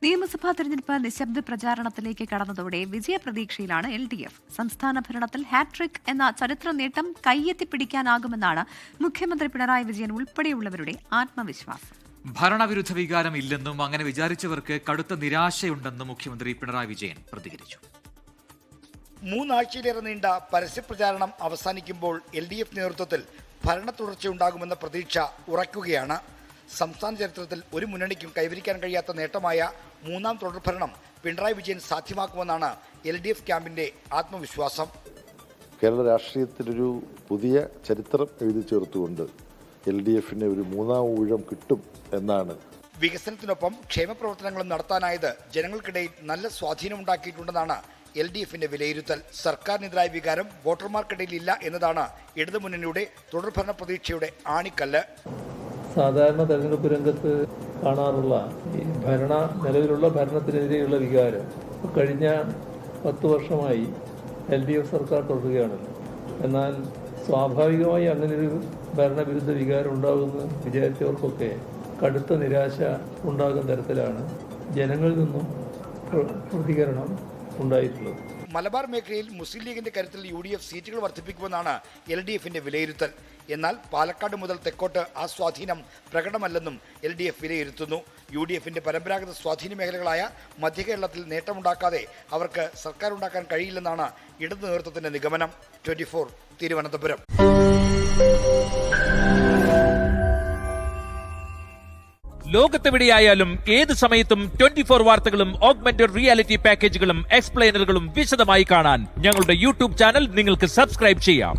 നിയമസഭാ തെരഞ്ഞെടുപ്പ് നിശബ്ദ പ്രചാരണത്തിലേക്ക് കടന്നതോടെ വിജയപ്രതീക്ഷയിലാണ് LDF. സംസ്ഥാന ഭരണത്തിൽ ഹാട്രിക് എന്ന ചരിത്ര നേട്ടം കയ്യെത്തിപ്പിടിക്കാനാകുമെന്നാണ് മുഖ്യമന്ത്രി പിണറായി വിജയൻ ഉൾപ്പെടെയുള്ളവരുടെ ആത്മവിശ്വാസം. ഭരണവിരുദ്ധ വികാരം ഇല്ലെന്നും അങ്ങനെ വിചാരിച്ചവർക്ക് കടുത്ത നിരാശയുണ്ടെന്നും മുഖ്യമന്ത്രി പിണറായി വിജയൻ പ്രതികരിച്ചു. 3 ആഴ്ചയിലേറെ നീണ്ട പരസ്യപ്രചാരണം അവസാനിക്കുമ്പോൾ LDF നേതൃത്വത്തിൽ ഭരണ തുടർച്ചയുണ്ടാകുമെന്ന പ്രതീക്ഷ ഉറയ്ക്കുകയാണ്. സംസ്ഥാന ചരിത്രത്തിൽ ഒരു മുന്നണിക്കും കൈവരിക്കാൻ കഴിയാത്ത നേട്ടമായ 3ാം തുടർഭരണം പിണറായി വിജയൻ സാധ്യമാക്കുമെന്നാണ് LDF ക്യാമ്പിന്റെ ആത്മവിശ്വാസം. കേരള രാഷ്ട്രീയത്തിലൊരു പുതിയ ചരിത്രം എഴുതി ചേർത്തുകൊണ്ട് LDFന് ഒരു 3ാം ഊഴം കിട്ടും എന്നാണ്. വികസനത്തിനൊപ്പം ക്ഷേമപ്രവർത്തനങ്ങളും നടത്താനായത് ജനങ്ങൾക്കിടയിൽ നല്ല സ്വാധീനമുണ്ടാക്കിയിട്ടുണ്ടെന്നാണ് LDFന്റെ വിലയിരുത്തൽ. സർക്കാരിനെതിരായ വികാരം വോട്ടർമാർക്കിടയിൽ ഇല്ല എന്നതാണ് ഇടതുമുന്നണിയുടെ തുടർഭരണ പ്രതീക്ഷയുടെ ആണിക്കല്ല്. സാധാരണ തെരഞ്ഞെടുപ്പ് രംഗത്ത് കാണാറുള്ള ഈ നിലവിലുള്ള ഭരണത്തിനെതിരെയുള്ള വികാരം കഴിഞ്ഞ 10 വർഷമായി LDF സർക്കാർ തുടരുകയാണല്ലോ. എന്നാൽ സ്വാഭാവികമായി അങ്ങനെയൊരു ഭരണവിരുദ്ധ വികാരം ഉണ്ടാകുമെന്ന് വിചാരിച്ചവർക്കൊക്കെ കടുത്ത നിരാശ ഉണ്ടാകുന്ന തരത്തിലാണ് ജനങ്ങളിൽ നിന്നും പ്രതികരണം ഉണ്ടായിട്ടുള്ളത്. മലബാർ മേഖലയിൽ മുസ്ലിം ലീഗിന്റെ കരുത്തിൽ UDF സീറ്റുകൾ വർദ്ധിപ്പിക്കുമെന്നാണ് LDFന്റെ വിലയിരുത്തൽ. എന്നാൽ പാലക്കാട് മുതൽ തെക്കോട്ട് ആ സ്വാധീനം പ്രകടമല്ലെന്നും LDF വിലയിരുത്തുന്നു. UDFന്റെ പരമ്പരാഗത സ്വാധീന മേഖലകളായ മധ്യകേരളത്തിൽ നേട്ടമുണ്ടാക്കാതെ അവർക്ക് സർക്കാർ ഉണ്ടാക്കാൻ കഴിയില്ലെന്നാണ് ഇടതു നേതൃത്വത്തിന്റെ നിഗമനം. 24 തിരുവനന്തപുരം. ലോകത്തെവിടെയായാലും ഏത് സമയത്തും 24 വാർത്തകളും ഓഗ്മെന്റഡ് റിയാലിറ്റി പാക്കേജുകളും എക്സ്പ്ലെയിനറുകളും വിശദമായി കാണാൻ ഞങ്ങളുടെ YouTube ചാനൽ നിങ്ങൾക്ക് സബ്സ്ക്രൈബ് ചെയ്യാം.